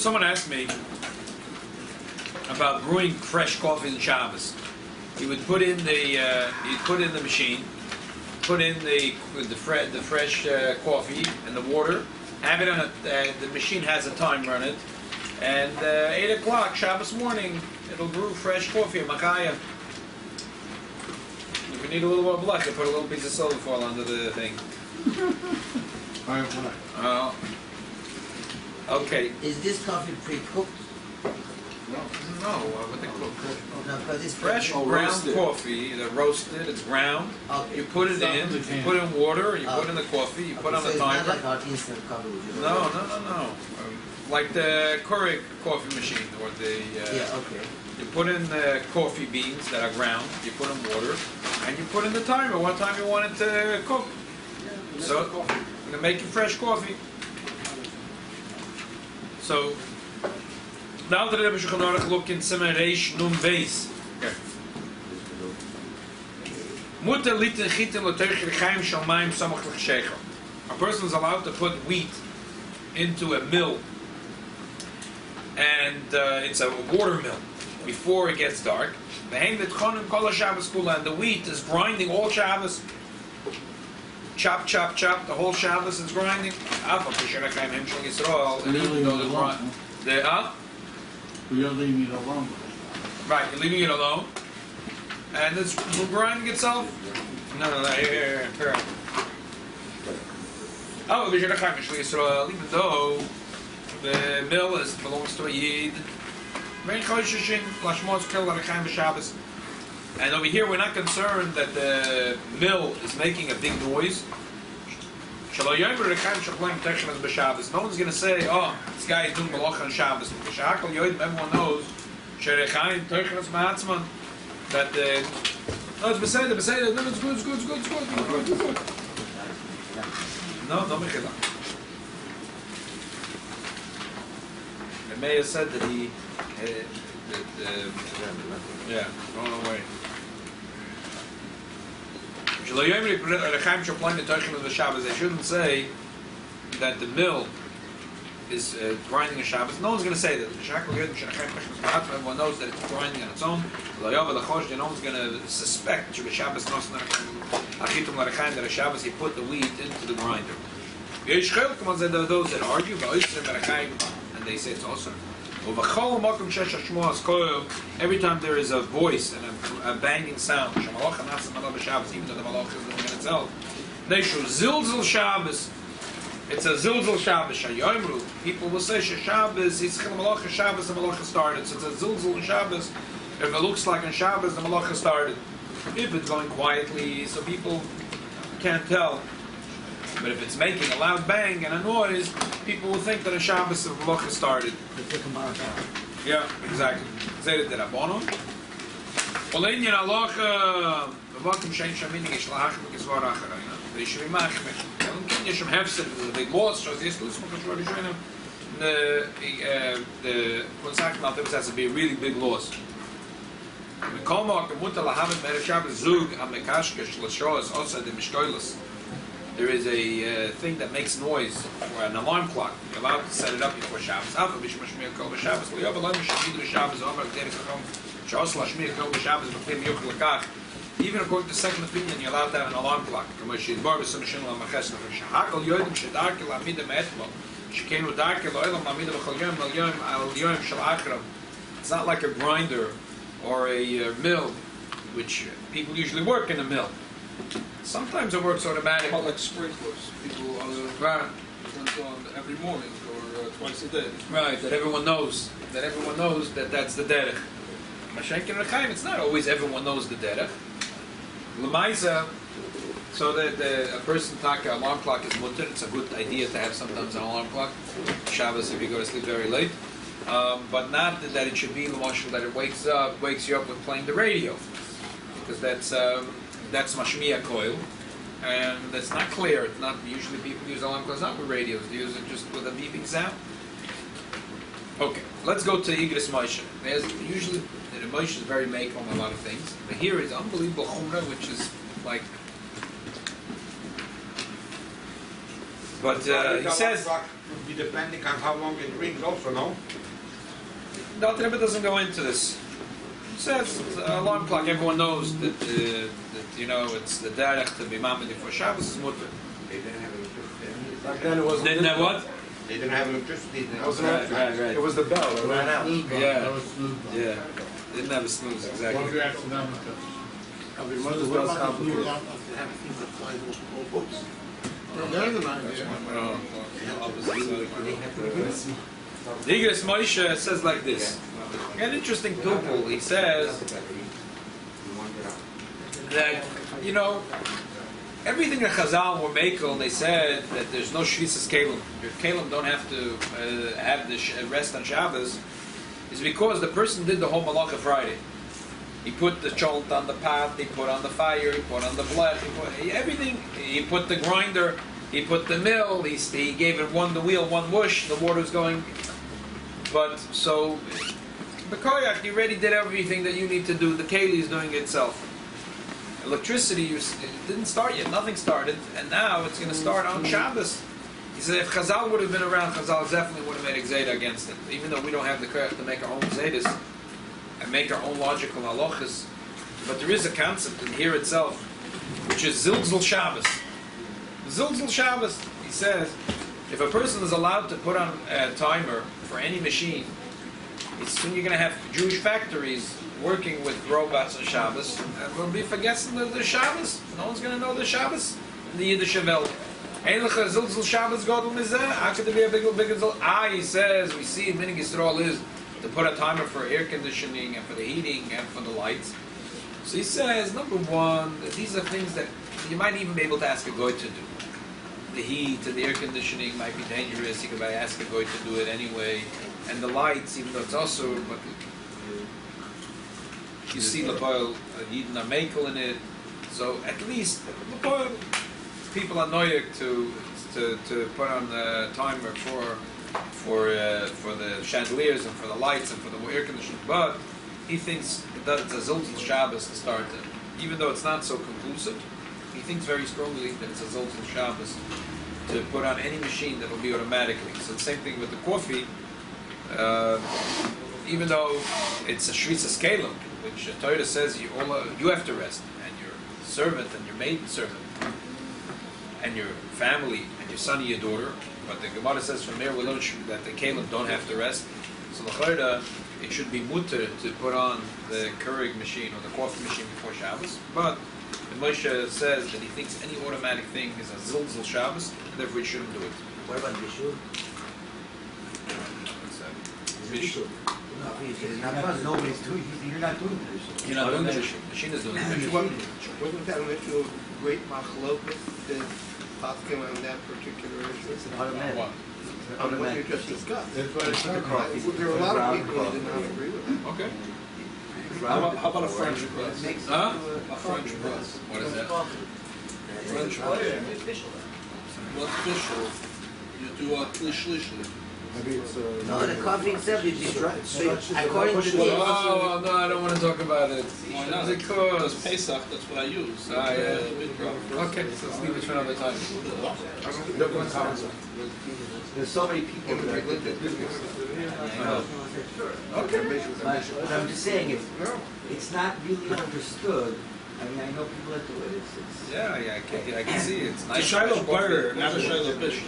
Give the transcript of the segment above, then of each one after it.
Someone asked me about brewing fresh coffee in Shabbos. You would put in the machine, put in the fresh coffee and the water, have it on the machine has a timer on it, and 8 o'clock Shabbos morning it'll brew fresh coffee, Machaya. If you need a little more blood, you put a little piece of silver foil under the thing. Okay. Is this coffee pre-cooked? No, what they cook. No, because it's Fresh ground roasted. Coffee, they're roasted, it's ground. Okay. You put it in, you put in water, you put in the coffee, you put on the so timer. it's not like our instant coffee. Which is No. Like the Keurig coffee machine, or the... yeah, okay. You put in the coffee beans that are ground, you put in water, and you put in the timer, what time you want it to cook. So, you're going to make you fresh coffee. So, now the Rebbe Bechukosei look in Siman Reish Nun Beis. Mutter litin chitin l'teuch l'chaim shel mayim samach l'chshecha. A person is allowed to put wheat into a mill, and it's a water mill before it gets dark. And the wheat is grinding all Shabbos. Chop, chop, chop. The whole Shabbos is grinding. And even though You're leaving it alone. right, you're leaving it alone, and it's grinding itself. No, here. Oh, even though the mill belongs to a Yid, and over here we're not concerned that the mill is making a big noise. No one's going to say, oh, this guy is doing malacha on Shabbos. Everyone knows that no, it's beseder, no, it's good. No mechila. The mayor said that he, going away. They shouldn't say that the mill is grinding a Shabbos. No one's going to say that. Everyone knows that it's grinding on its own. No one's going to suspect that a Shabbos he put the wheat into the grinder. Those that argue, and they say it's awesome. Every time there is a voice and a banging sound, even though the malach is doing it itself, it's a zilzal Shabbos. People will say Shabbos, it's malach Shabbos, the malach started. So it's a zilzal Shabbos. If it looks like on Shabbos, the malach started. If it's going quietly, so people can't tell. But if it's making a loud bang and a noise, people will think that a Shabbos of Halacha started. Yeah, exactly. Zayda de Rabbanon. Olein yin Halacha, v'vakim shein shaminig ish lahachim v'kizvar acharayna. V'yishvi machmeh. Elin kin yeshem hefsed, there's a big loss, shaz yislu ismo kashvar rishonim. The Konsakim al-Tibus has to be a really big loss. V'kol ma'akim muta lahavim erev Shabbos zug ha-mekashkesh l'shoas osa de mishkoilas. There is a thing that makes noise, or an alarm clock. You're allowed to set it up before Shabbos. Even according to the second opinion, you're allowed to have an alarm clock. It's not like a grinder or a mill, which people usually work in a mill. Sometimes it works automatically. Like sprinklers. People right. turn on every morning or twice a day. Right, that everyone knows. That that's the derech. Mashenkin Rechaim, it's not always everyone knows the derech. L'maisa, so that a person taka alarm clock is mutter. It's a good idea to have sometimes an alarm clock. Shabbos if you go to sleep very late. But not that it should be l'mashal that it wakes you up with playing the radio. Because that's mashmiya coil, and that's not clear. It's not usually people use alarm clocks not with radios. They use it just with a beeping sound. Okay, let's go to Igris Moshe. There's usually the Moshe is very make on a lot of things, but here is unbelievable chumrah, which is like. But he says be depending on how long it brings also, no? The Alter Rebbe doesn't go into this. He says it's an alarm clock. Everyone knows that it's the derech to be mamid for Shabbos is mutter. They didn't have electricity. Back then it wasn't. Didn't have what? They didn't have electricity. It wasn't electric. It was the bell. It ran out. Yeah. Yeah. Didn't have a snooze exactly. Most of the bells complicated. The Igros Moshe says like this. An interesting pupil. He says that everything that Chazal were makel, they said that there's no shvisas kelim. Your kelim don't have to have the rest on Shabbos, is because the person did the whole Malacha Friday. He put the cholt on the pot, he put on the fire, he put on the blech, he put everything. He put the grinder, he put the mill, he gave it the wheel, one whoosh, the water's going. But so, the koyak, you already did everything that you need to do. The keli is doing it itself. Electricity, it didn't start yet, nothing started, and now it's going to start on Shabbos. He said if Chazal would have been around, Chazal definitely would have made exeda against it, even though we don't have the koyak to make our own zedas and make our own logical halachas. But there is a concept in here itself, which is zilzul Shabbos. Zilzul Shabbos, he says, if a person is allowed to put on a timer for any machine, it's soon you're going to have Jewish factories working with robots on Shabbos, and we'll be forgetting the Shabbos. No one's going to know the Shabbos in the Yiddish Welt. Einliche Zilzul Shabbos Godel Mizeh. How could there be a big Zilzul? He says, we see in Minig Yisrael is to put a timer for air conditioning and for the heating and for the lights. So he says, number one, these are things that you might even be able to ask a goy to do. The heat and the air conditioning might be dangerous. You could ask a goy to do it anyway. And the lights, even though it's also, but you see Lapoil Yidin are makel in it. So at least Lapoil people are noyek to put on the timer for the chandeliers and for the lights and for the air conditioning, but he thinks that it's a Zilzul Shabbos to start it. Even though it's not so conclusive, he thinks very strongly that it's a Zilzul Shabbos to put on any machine that will be automatically. So the same thing with the coffee, even though it's a Shvisas Kelim, which Torah says you have to rest, and your servant and your maid servant, and your family, and your son and your daughter. But the Gemara says from there we learn that the Kelim don't have to rest. So l'chayda, it should be mutter to put on the Keurig machine or the coffee machine before Shabbos. But the Moshe says that he thinks any automatic thing is a zilzul Shabbos, and therefore he shouldn't do it. What about Bishul? Bishul. No, it's not fun. Nobody's doing it. You're not doing it. You're not doing the Bishul. The machine is doing the Bishul. Wasn't that an issue of great machlokas that Paskin on that particular issue? It's an automatic. What? On what you just discussed. That's what it's There were a lot of people who did not agree with that. Okay. How about a French press? Huh? A French press. What is that? French press. What's official? You do a klishlish. Maybe it's No, the coffee itself is according to the Oh, no, I don't want to talk about it. Why not? Because Pesach, that's what I use. Ah, yeah. Big brew. Okay, so let's leave it for another time. There's so many people that are good at business. Okay. But I'm just saying, it's not really understood. I mean, I know people that do it. It's Yeah, I can see it. It's It's nice. a Shiloh burger, not a Shiloh fish.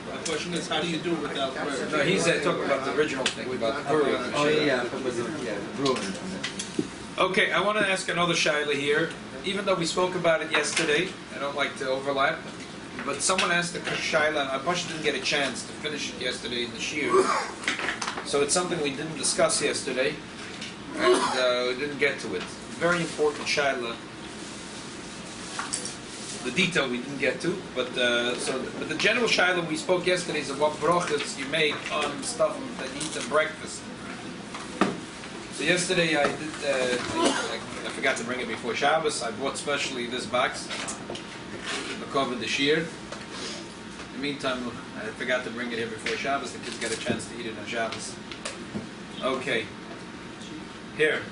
The question is, how do you do it without bread? No, he's talking about the original thing, about the Keurig. Oh yeah, it was the brewing. Okay, I want to ask another shaila here. Even though we spoke about it yesterday, I don't like to overlap, but someone asked a shaila, and I just didn't get a chance to finish it yesterday in the shir. So it's something we didn't discuss yesterday, and we didn't get to it. Very important shaila. The detail we didn't get to, but the general shaila we spoke yesterday is of what brachas you make on stuff that you eat at breakfast. So yesterday I did. I forgot to bring it before Shabbos. I bought specially this box, the cover this year. In the meantime, I forgot to bring it here before Shabbos. The kids got a chance to eat it on Shabbos. Okay. Here.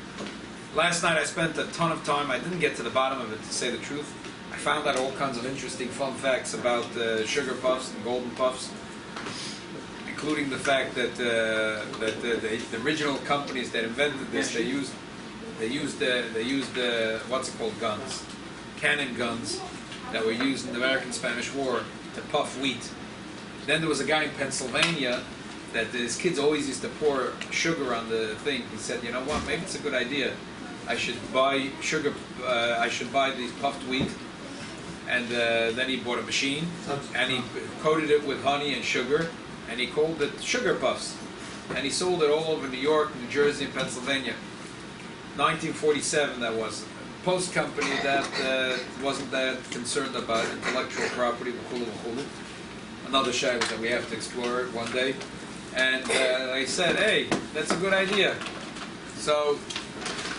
Last night I spent a ton of time. I didn't get to the bottom of it, to say the truth. I found out all kinds of interesting fun facts about sugar puffs and golden puffs. including the fact that the original companies that invented this, they used what's it called, guns, cannon guns that were used in the American-Spanish War to puff wheat. Then there was a guy in Pennsylvania that his kids always used to pour sugar on the thing. He said, you know what, maybe it's a good idea. I should buy sugar. I should buy these puffed wheat. And then he bought a machine, and he coated it with honey and sugar, and he called it Sugar Puffs. And he sold it all over New York, New Jersey, and Pennsylvania. 1947 that was. Post company that wasn't that concerned about intellectual property, another shayla that we have to explore one day. And they said, hey, that's a good idea. So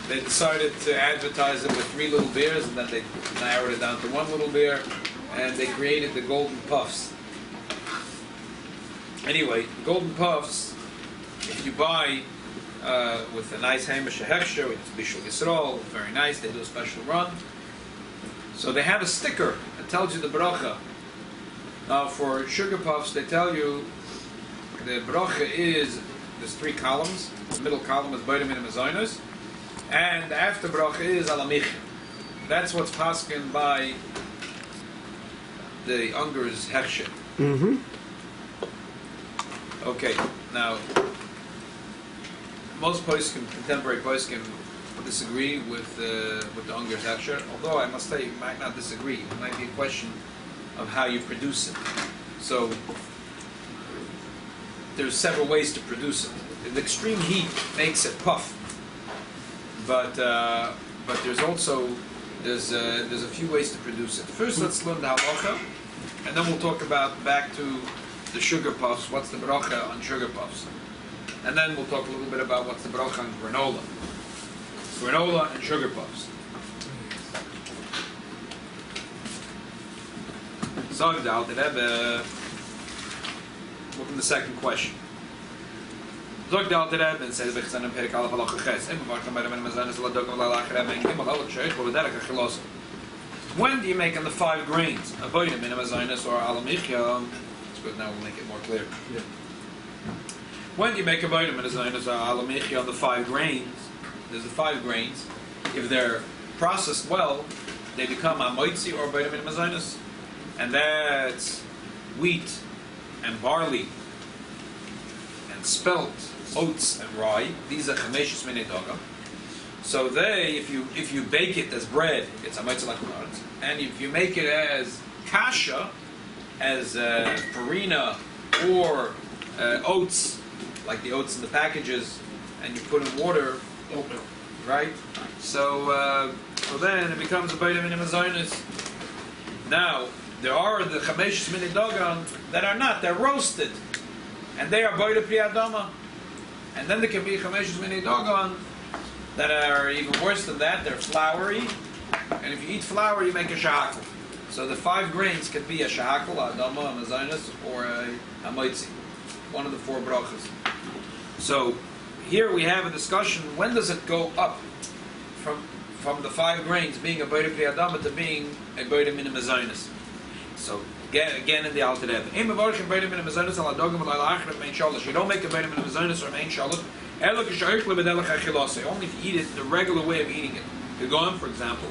they decided to advertise it with 3 little beers, and then they narrowed it down to 1 little beer, and they created the Golden Puffs. Anyway, Golden Puffs, if you buy with a nice Hamish Hechsher, with Bishul Yisrael, very nice, they do a special run. So they have a sticker that tells you the bracha. Now for Sugar Puffs, they tell you the bracha is, there's 3 columns. The middle column is Beidim in Mazonos, and the after bracha is Alamich. That's what's paskin by the Unger's Hechsher. Mm-hmm. Okay, now most poskim, contemporary poskim, disagree with the Unger's Hechsher. Although I must say, you might not disagree. It might be a question of how you produce it. So there's several ways to produce it. The extreme heat makes it puff, but there's also there's a few ways to produce it. First, let's learn the halacha, and then we'll talk about back to the sugar puffs. What's the bracha on sugar puffs? And then we'll talk a little bit about what's the bracha on granola. Granola and sugar puffs. Look at the second question. Zog the Alter Rebbe and says, when do you make on the 5 grains? Avoiding minimizynus or alamichia. It's good, now we'll make it more clear. Yeah. When do you make a vitamin as or alamichia on the 5 grains? There's the 5 grains. If they're processed well, they become amoitzi or vitamin mazinus. And that's wheat and barley and spelt, oats and rye. These are chameshus minei daga. So they, if you bake it as bread, it's amoitzi lakunot. And if you make it as kasha, as farina or oats, like the oats in the packages, and you put in water, right? So then it becomes a vitamin mazinus. Now, there are the chameshus minei dagan that are not, they're roasted. And they are boida pri adama. And then there can be chameshus minei dagan that are even worse than that, they're floury. And if you eat flour, you make a shahakal. So the 5 grains can be a shahakal, a adama, a mazinus, or a moitzi. One of the 4 brachas. So here we have a discussion, when does it go up from the 5 grains being a boida pri adama to being a boida min mazinus? So again in the Alter Rebbe, you don't make a vitamin of mazinus or main shalosh, only if you eat it the regular way of eating it. You go on, for example,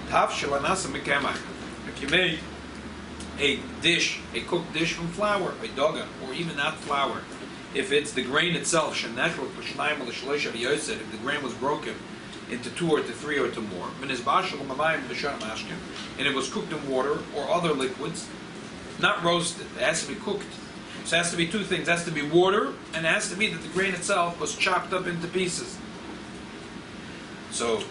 if you make a cooked dish from flour, a doga, or even not flour, if it's the grain itself, if the grain was broken into 2 or to 3 or to more, and it was cooked in water or other liquids, not roasted, it has to be cooked. So it has to be 2 things. It has to be water, and it has to be that the grain itself was chopped up into pieces. So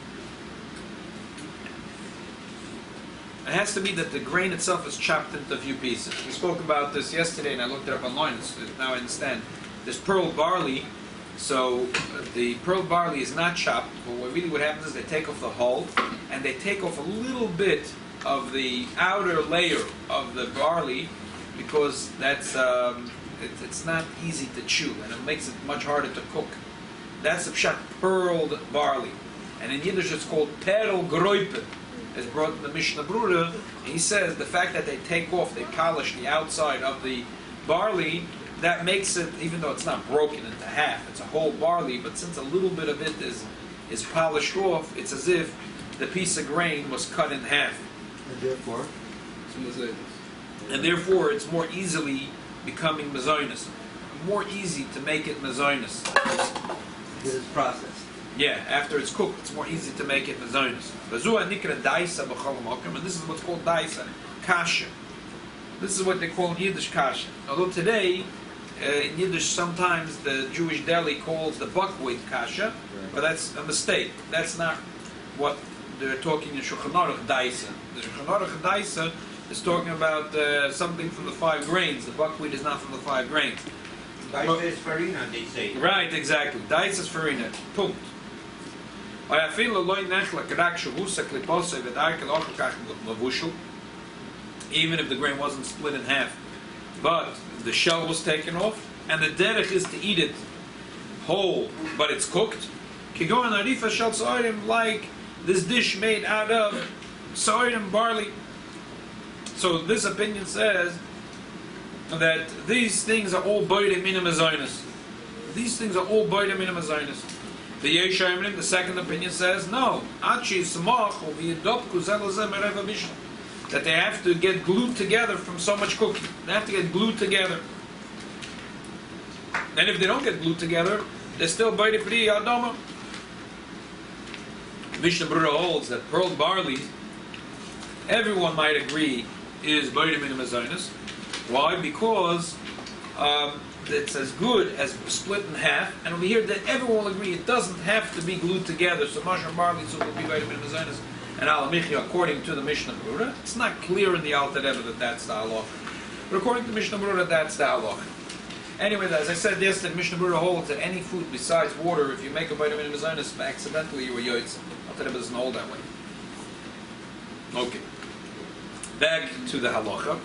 it has to be that the grain itself is chopped into a few pieces. We spoke about this yesterday, and I looked it up online. Now I understand. There's pearl barley. So the pearl barley is not chopped, but what happens is they take off the hull, and they take off a little bit of the outer layer of the barley, because that's it's not easy to chew, and it makes it much harder to cook. That's the pshat, pearled barley. And in Yiddish it's called perl groipe. It's brought in the Mishnah Brura. He says the fact that they take off, they polish the outside of the barley, that makes it, even though it's not broken into half, it's a whole barley, but since a little bit of it is polished off, it's as if the piece of grain was cut in half. And therefore, And therefore, it's more easily becoming mezoinus. More easy to make it mezoinus. because it's processed. Yeah, after it's cooked, it's more easy to make it mezoinus. And this is what's called daisa, kasha. This is what they call in Yiddish kasha. Although today, in Yiddish, sometimes the Jewish deli calls the buckwheat kasha, but that's a mistake. That's not what they're talking in Shulchan Aruch daisa. The Shulchan Aruch daisa is talking about something from the 5 grains. The buckwheat is not from the 5 grains. Daisa is farina, they say. Right, exactly. Daisa is farina. Punkt. Even if the grain wasn't split in half, but the shell was taken off, and the derech is to eat it whole, but it's cooked. Like this dish made out of soirim barley. So this opinion says that these things are all boidem in a These things are all boidem in a The Yeshayimrim, the second opinion says no. That they have to get glued together from so much cooking. They have to get glued together. And if they don't get glued together, they're still boidem pri adama. Mishnah Berurah holds that pearl barley, everyone might agree, is boidem in a Why? Because it's as good as split in half, and over here that everyone will agree it doesn't have to be glued together. So Mashar barley so will be vitamin mazonis and alamichia according to the Mishnah Berurah. It's not clear in the Alter Rebbe that that's the halacha, but according to Mishnah Berurah, that's the halacha. Anyway, as I said yesterday, Mishnah Berurah holds that any food besides water, if you make a vitamin mazonis accidentally, you were yoitz. Alter Rebbe doesn't hold that way. Okay. Back to the halacha.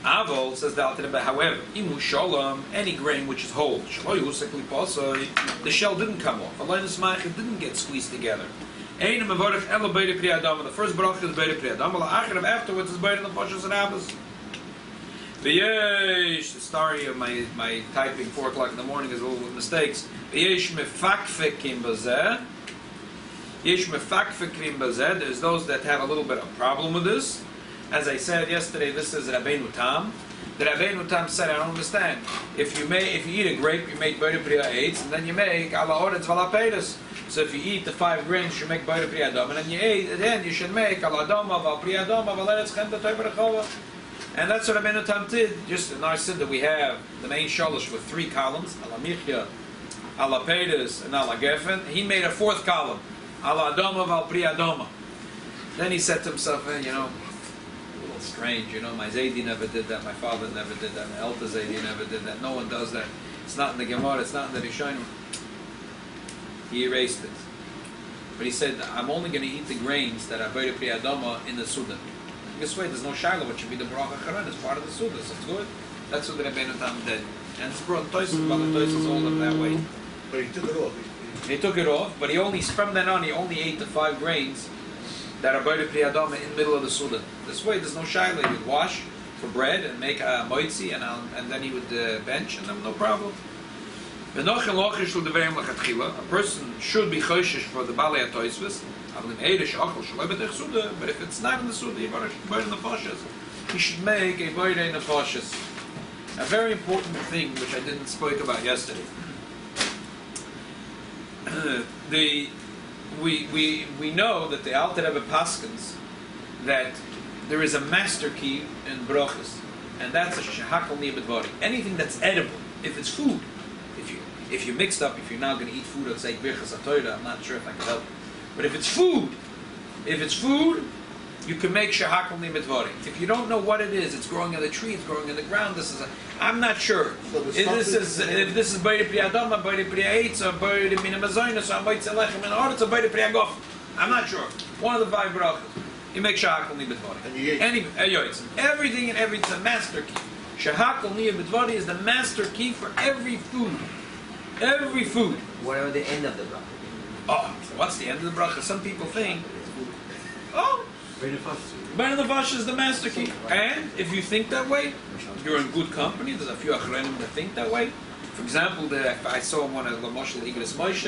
Avol says the Alter Rebbe, however, imu shalom, any grain which is whole, the shell didn't come off. It didn't get squeezed together. The first bracha is beide pri adam, afterwards is beide nefashos and abbas. The story of my typing 4 o'clock in the morning is a little with mistakes. There's those that have a little bit of problem with this. As I said yesterday, this is Rabbeinu Tam. The Rabbeinu Tam said, I don't understand. If you eat a grape, you make beide pri eitz, and then you make ala oretz vala peiros. So if you eat the 5 grains, you make beide pri adam, and then you should make ala adama val pri adama val eretz chem b'toy b'rechova. And that's what Rabbeinu Tam did. Just in our siddur, we have the main shalosh with 3 columns, ala michya, ala peiros, and ala gefen. He made a 4th column, ala adama val pri adama. Then he said to himself, strange, my Zaidi never did that, my father never did that, my Elta Zaidi never did that, no one does that. It's not in the Gemara, it's not in the Rishonim. He erased it. But he said, I'm only going to eat the grains that are Beide Pri Adama in the Suda. This way, there's no Shiloh, which should be the Bracha Charan, it's part of the Suda, so it's good. That's what the Rabbeinu Tam did. And it's brought Toysus, but the Toysus hold them that way. But he took it off. He took it off, but from then on, he only ate the 5 grains that are Beide Pri Adama in the middle of the Suda. This way, there's no Shiloh. He would wash for bread and make a moitzi, and then he would bench, and then no problem. A person should be choshish for the Balei HaToisvis, but if it's not in the Suda, he should make a Boidei Nefashis. A very important thing which I didn't speak about yesterday. We know that the Alter Rebbe paskins that there is a master key in brachas, and that's a shehakal niyabedvari. Anything that's edible, if it's food, if you mixed up, if you're now going to eat food, let's say birchas atoyra, I'm not sure if I can help, but if it's food, you can make shehakal niyabedvari. If you don't know what it is, it's growing in the tree, it's growing in the ground. I'm not sure. If this is beide pri adama, beide pri eitz, or beide min amazonos, or beide lechem in oretz, or beide pri agof. I'm not sure. One of the 5 brachas. You make shehakal niyabedvari. Everything and everything is a master key. Shehakal niyabedvari is the master key for every food. Every food. Whatever the end of the bracha. Oh, so what's the end of the bracha? Some people think, Bein Nefashis is the master key. And if you think that way, you're in good company. There's a few achronim that think that way. For example, I saw one of the Moshel Igris Moshe.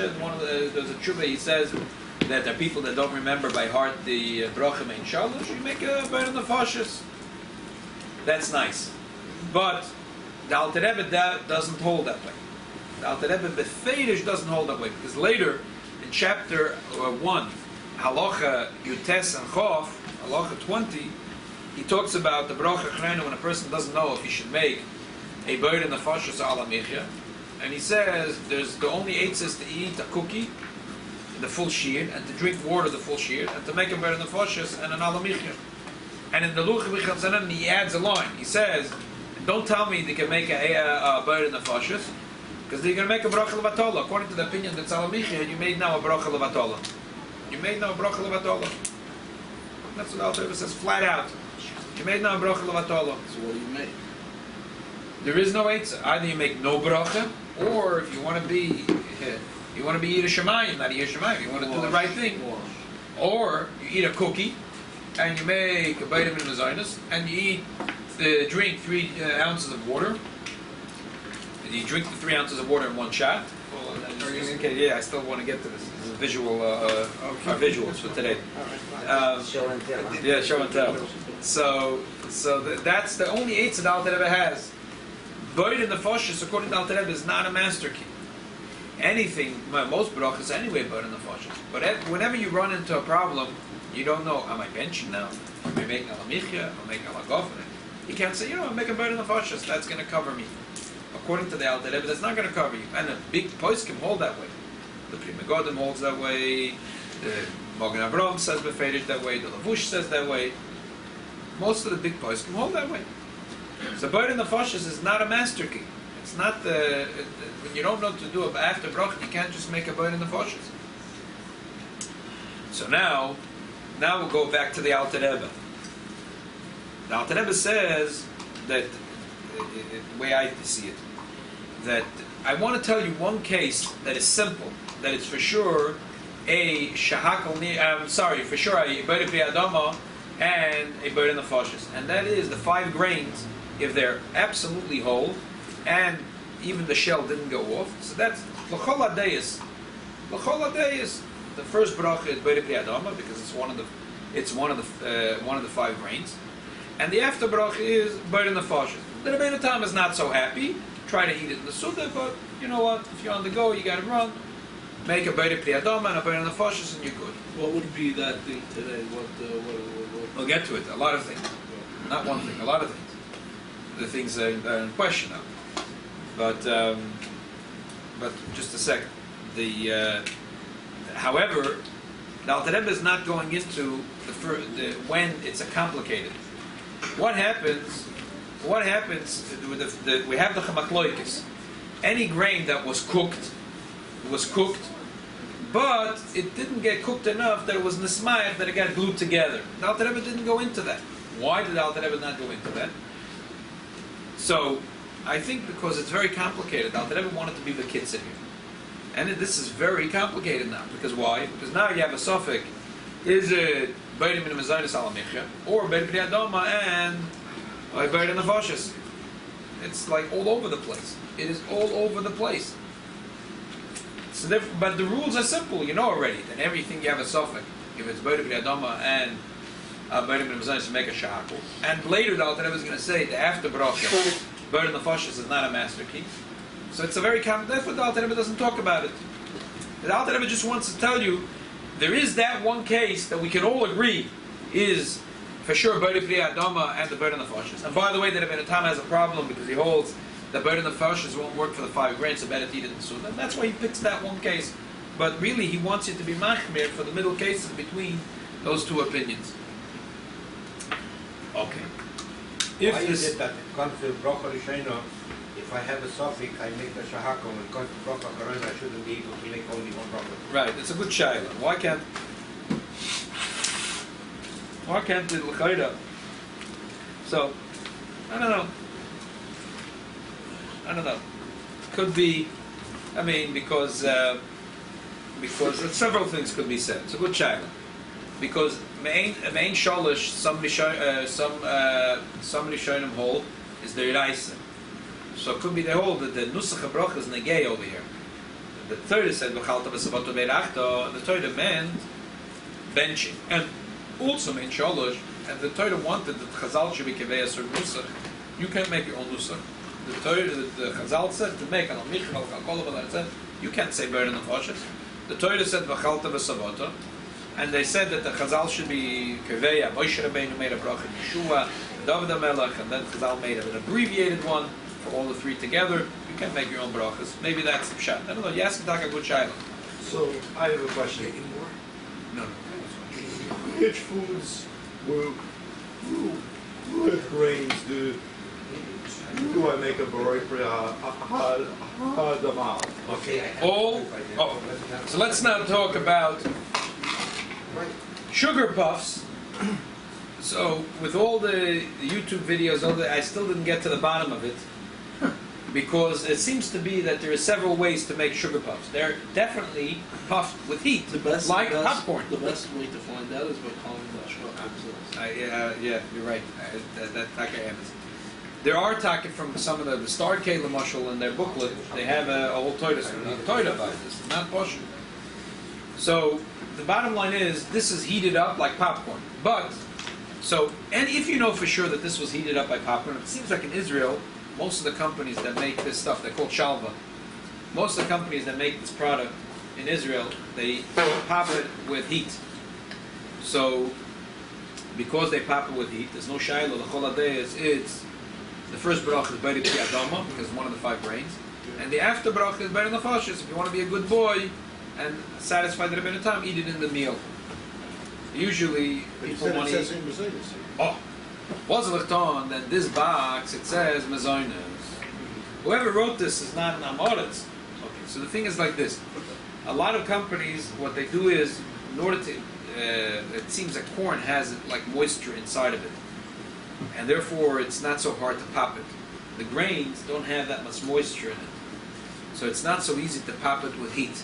There's a tshuva. He says that there are people that don't remember by heart the bracha and Sheilos. You make a Bein Nefashis. That's nice, but the Alter Rebbe doesn't hold that way. The Alter Rebbe Befeidish doesn't hold that way, because later in chapter 1, Halacha Yutes and Chof, Halacha 20, he talks about the bracha chrena when a person doesn't know if he should make a bird in the fashos ala michya, and he says there's the only eitzes to eat a cookie, the full shear, and to drink water the full shear, and to make a bird in the fashos and an ala michya. And in the Luch B'Chansanan, he adds a line. He says, don't tell me they can make a bird in the fashos, because they're going to make a bracha levatola. According to the opinion that Salamichia, you made now a bracha levatola. You made now a bracha levatola. That's what Alter Rebbe says flat out. You made now a bracha levatola. So what do you make? There is no eitzah. Either you make no bracha, or if you want to be Yireh Shemayim, not Yireh Shemayim. You want to do the right thing. Or you eat a cookie, and you make a bite of mezainis, and you drink 3 ounces of water. You drink the 3 ounces of water in one shot. Okay, I still want to get to this. This is visual, our visuals for today. Show and tell. Huh? Yeah, show and tell. So that's the only eitzah that Alter Rebbe has. Buried in the fashis, according to Alter Rebbe, is not a master key. Anything, most brachas anyway, buried in the fashis. But whenever you run into a problem, you don't know, am I benching now? Am I making ala michya? Am I making ala gofre? You can't say, I'm making buried in the fashis. That's going to cover me. According to the Alter Rebbe, that's not going to cover you. And the big poskim hold that way. The Pri Megadim holds that way. The Magen Avraham says Befeidish that way. The Lavush says that way. Most of the big poskim hold that way. So buried in the fashis is not a master key. It's not when you don't know what to do after bracha, you can't just make a buried in the fashis. So now we'll go back to the Alter Rebbe. The Alter Rebbe says that the way I see it, that I want to tell you one case that is simple, that it's for sure a for sure a bird pri adama and a bird in the fashis, and that is the 5 grains, if they're absolutely whole and even the shell didn't go off. So that's l'chol hadayis. L'chol hadayis. The first bracha is bird pri adama because it's one of the 5 grains, and the after bracha is bird in the fashis. The Rebbeinu Tam is not so happy. Try to eat it in the Suda, but you know what? If you're on the go, you got to run. Make a Beit Pri Adama and a Beit in the Fashis, and you're good. What would be that thing today? What? We'll get to it. A lot of things. Not one thing. A lot of things. The things that are in question now. But just a second. However, the Alter Rebbe is not going into when it's a complicated. What happens with we have the chamachloikis. Any grain that was cooked, but it didn't get cooked enough that it was nismayach, that it got glued together. The Alter Rebbe didn't go into that. Why did the Alter Rebbe not go into that? So, I think because it's very complicated. The Alter Rebbe wanted to be the kitzur here. And this is very complicated now. Because why? Because now you have a suffix. Is it Beit min mezainis ala michya, or Beit pri adama and Beit in the fashis? It's like all over the place. It is all over the place. So but the rules are simple, you know already. That everything you have a suffix. If it's Beit pri adama and Beit min mezainis, to make a shakul. And later the Alter Rebbe is going to say the after bracha, Beit in the fashis is not a master key. So it's a very common. Therefore, the Alter Rebbe doesn't talk about it. The Alter Rebbe just wants to tell you there is that one case that we can all agree is for sure Beit Pri Adama and the Beit in the Fashis. And by the way, the Rebbeinu Tam has a problem because he holds that Beit in the Fashis won't work for the 5 grains, so better to eat it in Suda. And that's why he picks that one case. But really, he wants you to be machmir for the middle cases between those 2 opinions. Okay. Why is it that it comes to bracha rishayna? If I have a suffix, I make a shahaka. When it comes to bracha karana, I shouldn't be able to make only one bracha. Right, it's a good shayla. Why can't the l'chayda? So, I don't know. Could be, because several things could be said. It's a good shayla. because main shalish somebody Rishonim hold is the Iraisa. So it could be they hold that the nusach bracha is negay over here. The third said v'chalta v'savato beirachta. The third meant benching, and also main shalish. And the Torah wanted that Chazal should be kevei a certain nusach. You can't make your own nusach. The Chazal said to make an amichim al kalkola, said you can't say better than the Parsha. The Torah said v'chalta v'savata, and they said that the Chazal should be Keveya. Moshe Rabbeinu made a bracha, Yeshua, David HaMelech, and then Chazal made an abbreviated one for all the three together. You can't make your own brachas. Maybe that's the pshat. I don't know. Yes, talk a good shayla. So I have a question. No. Which foods with grains do I make a baroipria hadamal? Okay. So let's now talk about sugar puffs. So with all the YouTube videos, I still didn't get to the bottom of it because it seems to be that there are several ways to make sugar puffs. They're definitely puffed with heat, like popcorn. The best way to find out is by calling the shobbs. Yeah, you're right. That taka happens. There are taka from some of the Star Kela Mashal in their booklet. They have a whole Torah about this, not Parsha. So the bottom line is, this is heated up like popcorn. And if you know for sure that this was heated up by popcorn, it seems like in Israel, most of the companies that make this stuff, they're called shalva. Most of the companies that make this product in Israel, they pop it with heat. So, because they pop it with heat, there's no shayla. The choladeh it's the first bracha is b'eri adama, because it's one of the 5 grains, and the after bracha is b'eri nefashis. If you want to be a good boy and satisfy the Rabbeinu time, eat it in the meal. Usually, people want to eat. Was it then this box it says mezainas. Whoever wrote this is not an amoritz. Okay, so the thing is like this: a lot of companies, what they do is, in order to, it seems that corn has like moisture inside of it, and therefore it's not so hard to pop it. The grains don't have that much moisture in it, so it's not so easy to pop it with heat.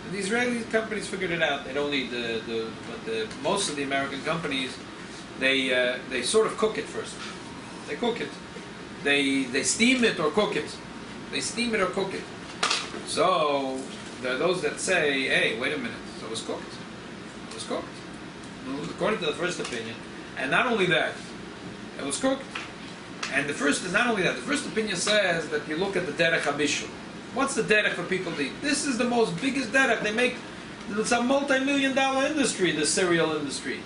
And the Israeli companies figured it out. They don't need most of the American companies, they sort of cook it first. They cook it. They steam it or cook it. They steam it or cook it. So there are those that say, hey, wait a minute, so it was cooked. It was cooked. According to the first opinion. And not only that, it was cooked. And not only that, the first opinion says that you look at the derech habishul. What's the derech for people to eat? This is the most biggest derech. They make, it's a multi-million-dollar industry, the cereal industry.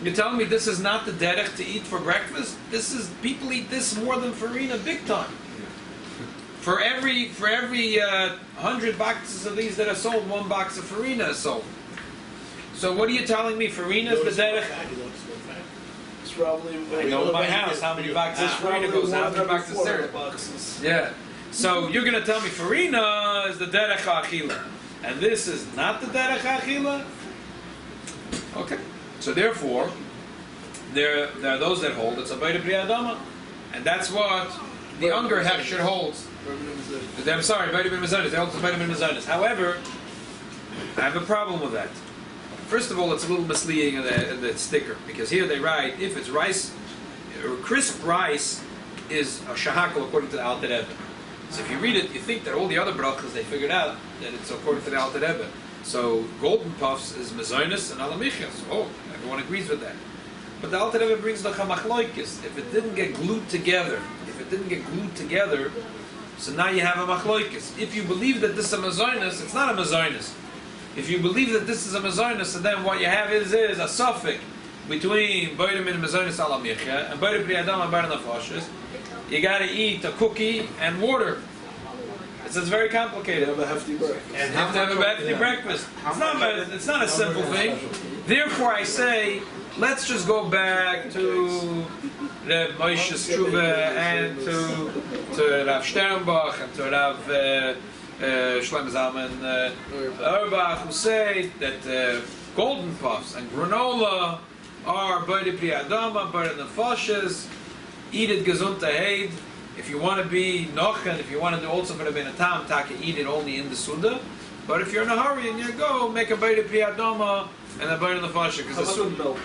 You tell me this is not the derech to eat for breakfast? People eat this more than farina, big time. For every 100 boxes of these that are sold, 1 box of farina is sold. So what are you telling me? Farina is the derech? It's probably I know in my house how many boxes of farina goes, how many boxes of cereal. Yeah. So you're going to tell me farina is the derech ha'achila, and this is not the derech ha'achila? Okay. So therefore, there are those that hold it's a b'eri adama, and that's what the Unger Hechsher holds. I'm sorry, b'eri b'mezonos. They hold it's a b'eri b'mezonos. However, I have a problem with that. First of all, it's a little misleading in the sticker, because here they write, if it's rice, or crisp rice is a shahakal according to the Alter Rebbe. So if you read it, you think that all the other brachas, they figured out that it's according to the Alter Rebbe. So golden puffs is mezonos and alamichas. Oh, everyone agrees with that. But the Alter Rebbe brings the chamachloikis. If it didn't get glued together, so now you have a machloikis. If you believe that this is a mezonos, it's not a mezonos. If you believe that this is a mezonos, so then what you have is a suffix between b'eri min mezonos alamicha and b'eri pri adam and b'eri nefashis. You got to eat a cookie and water. It's very complicated. Have a hefty breakfast. And have to have a hefty breakfast. It's not a simple thing. Therefore, I say, let's just go back to Reb Moshe's Tshuva and to Rav Sternbach and to Rav Shlomo Zalman Auerbach, who say that golden puffs and granola are b'eri pri adama, b'eri nefashis. Eat it gesund heid. If you want to be noch, and if you want to do also for the benatam, taka eat it only in the suda. But if you're in a hurry and you go, make a bayit pri adoma and a bayit nefashis. How about with milk?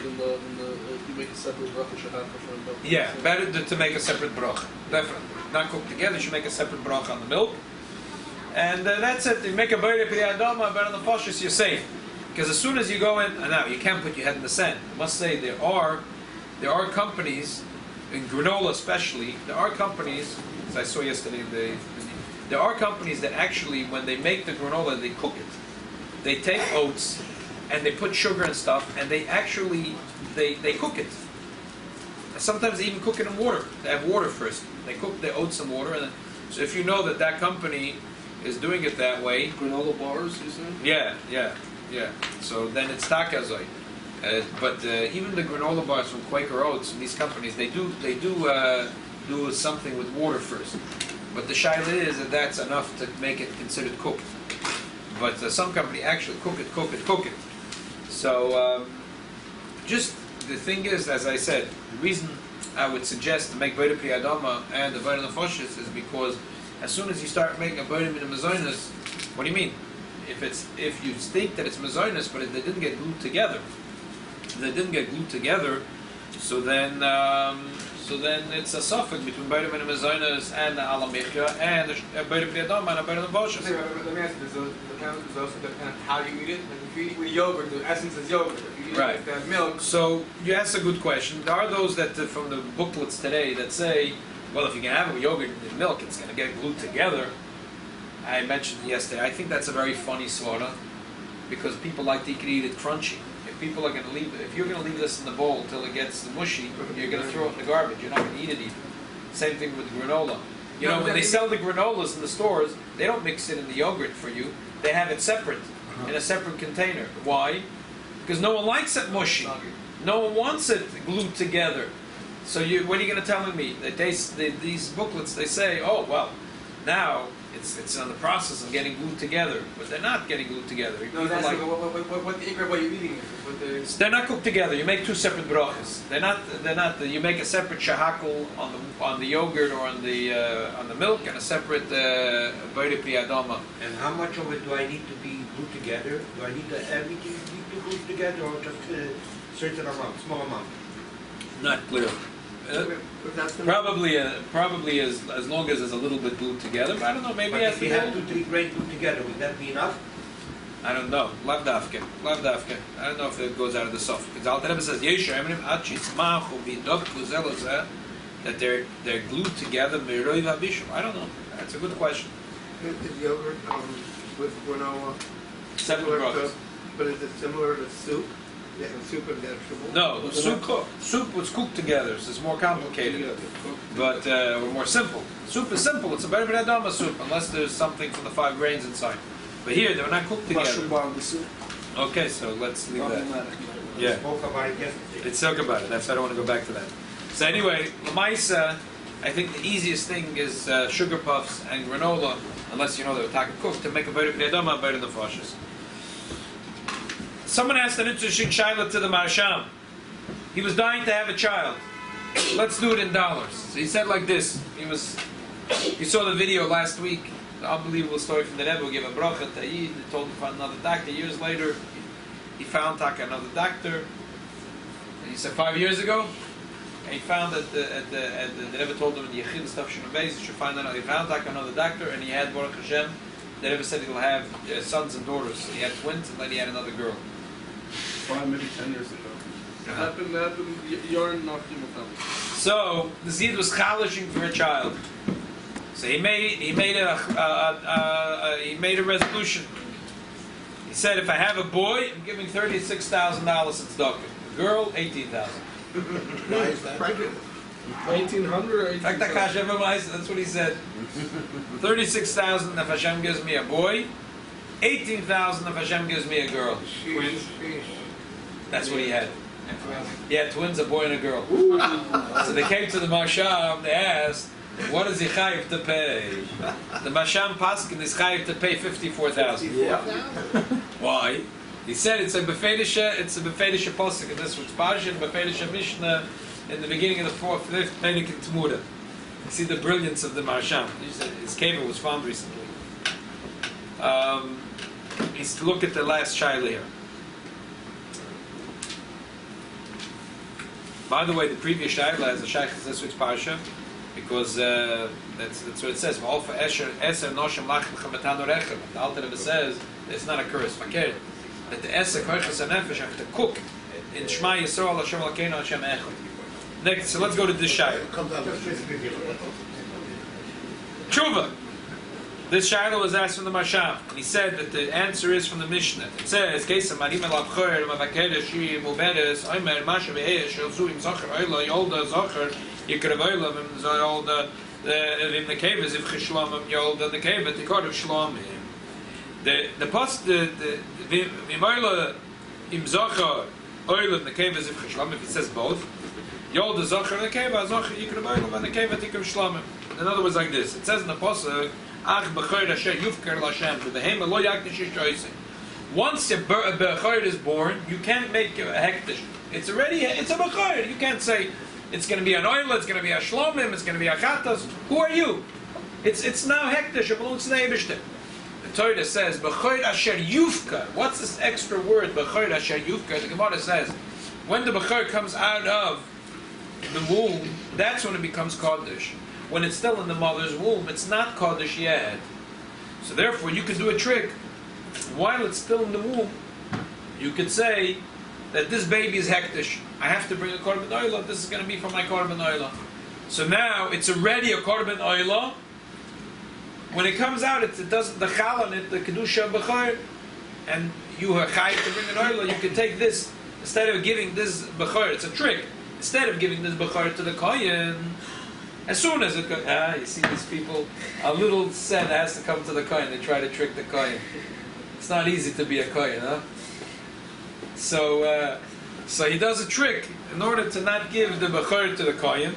You make a separate bracha shahaka for milk. Yeah, better to make a separate bracha. Definitely. Not cooked together, you should make a separate bracha on the milk. And that's it. You make a bayit pri adoma, a bayit nefashis, you're safe. Because as soon as you go in, and now you can't put your head in the sand. I must say there are companies, in granola especially, there are companies, as I saw yesterday, there are companies that actually, when they make the granola, they cook it. They take oats, and they put sugar and stuff, and they actually, they cook it. Sometimes they even cook it in water. They have water first. They cook the oats in water, and so if you know that company is doing it that way. Granola bars, you said? Yeah. So then it's takazoi. But even the granola bars from Quaker Oats and these companies, they do something with water first. But the shaila is that that's enough to make it considered cooked. But some company actually cook it. So just the thing is, as I said, the reason I would suggest to make bayit pri adama and the bayit nefashis is because as soon as you start making a bayit min mazonos, what do you mean? If you think that it's mazonos, but if they didn't get glued together, so then it's a suffix between bayit min mazonos and the alamicha and the bayit pri adama and the bayit nefashis. Let me ask you, does it also depend on how you eat it? Like if you eat with yogurt, the essence is yogurt. If you eat Right. with milk, So you asked a good question. There are those that from the booklets today that say, well, if you can have it with yogurt and milk, it's going to get glued together. I mentioned yesterday. I think that's a very funny svara because people like to eat it crunchy. If you're going to leave this in the bowl until it gets mushy, you're going to throw it in the garbage. You're not going to eat it even. Same thing with granola. You know, when they sell the granolas in the stores, they don't mix it in the yogurt for you. They have it separate, in a separate container. Why? Because no one likes it mushy. No one wants it glued together. So what are you going to tell me? That these booklets, they say, oh, well, now it's on the process of getting glued together. But they're not getting glued together. no, that's like, what the ikra what you're eating is. They're not cooked together. You make two separate brachas. They're not. You make a separate shahakal on the yogurt or on the milk, and a separate bayit pri adama. And how much of it do I need to be glued together? Do I need everything need to glue together or just a certain amount, small amount? Not clear. Probably as long as it's a little bit glued together. But I don't know. Maybe But it has if to you be have 2-3 grains glued together, would that be enough? I don't know. Lav dafke. I don't know if it goes out of the soft. Because Alter Rebbe says that they're glued together. I don't know. That's a good question. Is yogurt with granola Separate similar brachas. to, but is it similar to soup? Yeah, soup and vegetables. No, soup was cooked together, so it's more complicated. But or more simple. Soup is simple. It's a bayit pri adama soup, unless there's something from the 5 grains inside. But here they're not cooked together. Mushroom bar with soup. Okay, so let's leave that. We Yeah. spoke about it yesterday. Let's talk about it. I don't want to go back to that. So anyway, Lamaisa, I think the easiest thing is sugar puffs and granola, unless you know they're taka cooked, to make a bayit pri adama, bayit nefashis. Someone asked an interesting shaila to the Marsham. He was dying to have a child. Let's do it in dollars. So he said like this. He saw the video last week. The unbelievable story from the Rebbe who gave a bracha to Eid. He told him to find another doctor. Years later, he found another doctor. And he said 5 years ago. And he found that the Rebbe told him in the Yechid stuff should be based. He should find another. He found another doctor, and he had Baruch Hashem. The Rebbe said he'll have sons and daughters. He had twins, and then he had another girl. 5, maybe 10 years ago. Happened, you're not family. So the Zid was chalishing for a child. So he made a resolution. He said, if I have a boy, I'm giving $36,000 tzedakah. A girl, $18,000. Why is that? 1900 or 1800? That's what he said. $36,000 if Hashem gives me a boy. $18,000 if Hashem gives me a girl. Twins. That's what he had. He had twins, a boy and a girl. So they came to the Masham, they asked, what is he chayiv to pay? The Masham Paskin is chayiv to pay $54,000. Why? He said it's a befedisha posuk in this, which Parsha and befedisha Mishnah in the beginning of the 5th Pedik in Tmura. You see the brilliance of the Marsham. His cave was found recently. is look at the last Shaila here. By the way, the previous Shaila has a Shaykh this week's Parsha, because that's what it says. The Alter Rebbe says it's not a curse. That the Eser Koiches HaNefesh have to cook in Shema Yisrael Hashem Elokeinu Hashem Echad. Next, so let's go to this Shaila. Tshuva. This Shaila was asked from the Marsov, and he said that the answer is from the Mishnah. It says, "Keisa marim el abchor mavakedes shi mubedes omer masha ve'esh shel zu im zacher oila yolda zacher yikrav oila v'im yolda v'im nekevez if chishlamim yolda nekevez tikor of shlamim." The post the v'im oila im zacher oila nekevez if chishlamim. If it says both, yolda zacher nekevez zacher yikrav oila v'nekevez tikor shlamim. In other words, like this. It says in the pasuk, once a bechor is born, you can't make a hektish. It's a bechor. You can't say it's going to be an oil, it's going to be a shlomim, it's going to be a chatas. Who are you? It's now hektish. It belongs to the Eibishter. The Torah says bechor asher yufka. What's this extra word bechor asher yufka? The Gemara says when the bechor comes out of the womb, that's when it becomes kaddish. When it's still in the mother's womb, it's not Kaddish yet. So therefore, you can do a trick. While it's still in the womb, you could say that this baby is hektish. I have to bring a korban oila. This is going to be for my korban oila. So now, it's already a korban oila. When it comes out, it doesn't, the chal on it, the kedusha b'chor, and you are chayiv to bring an oila, you can take this, instead of giving this b'chor, it's a trick. Instead of giving this b'chor to the kohen, as soon as it goes, you see these people, a little cent has to come to the kohen. They try to trick the kohen. It's not easy to be a kohen, huh? So he does a trick in order to not give the bechor to the kohen,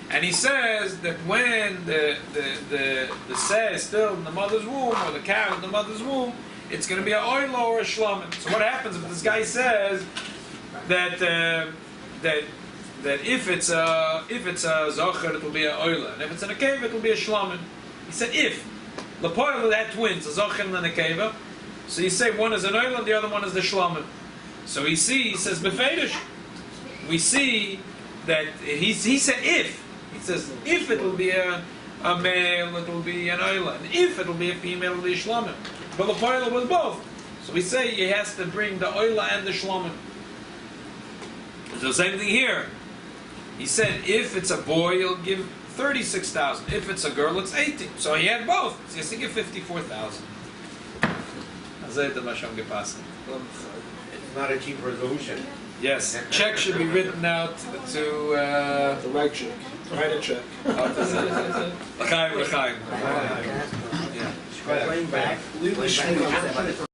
and he says that when the seh is still in the mother's womb, or the cow in the mother's womb, it's going to be an oil or a shlomim. So what happens if this guy says that if it's a zocher, it will be a oila, and if it's an akeva, it will be a shlamim. He said if Lapoil had twins, a zocher and a akeva, so you say one is an oila and the other one is the shlamim. So he says befedish. We see that he said if. He says if it will be a male, it will be an oila, and if it will be a female, it will be a shlamim. But Lapoil was both. So we say he has to bring the oila and the shlamim. So the same thing here. He said if it's a boy, he'll give 36,000. If it's a girl, it's 18. So he had both. So he has to give 54,000. It's not a cheap resolution. Yes. Check should be written out to The right check. Write a check. L'chaim. Going back.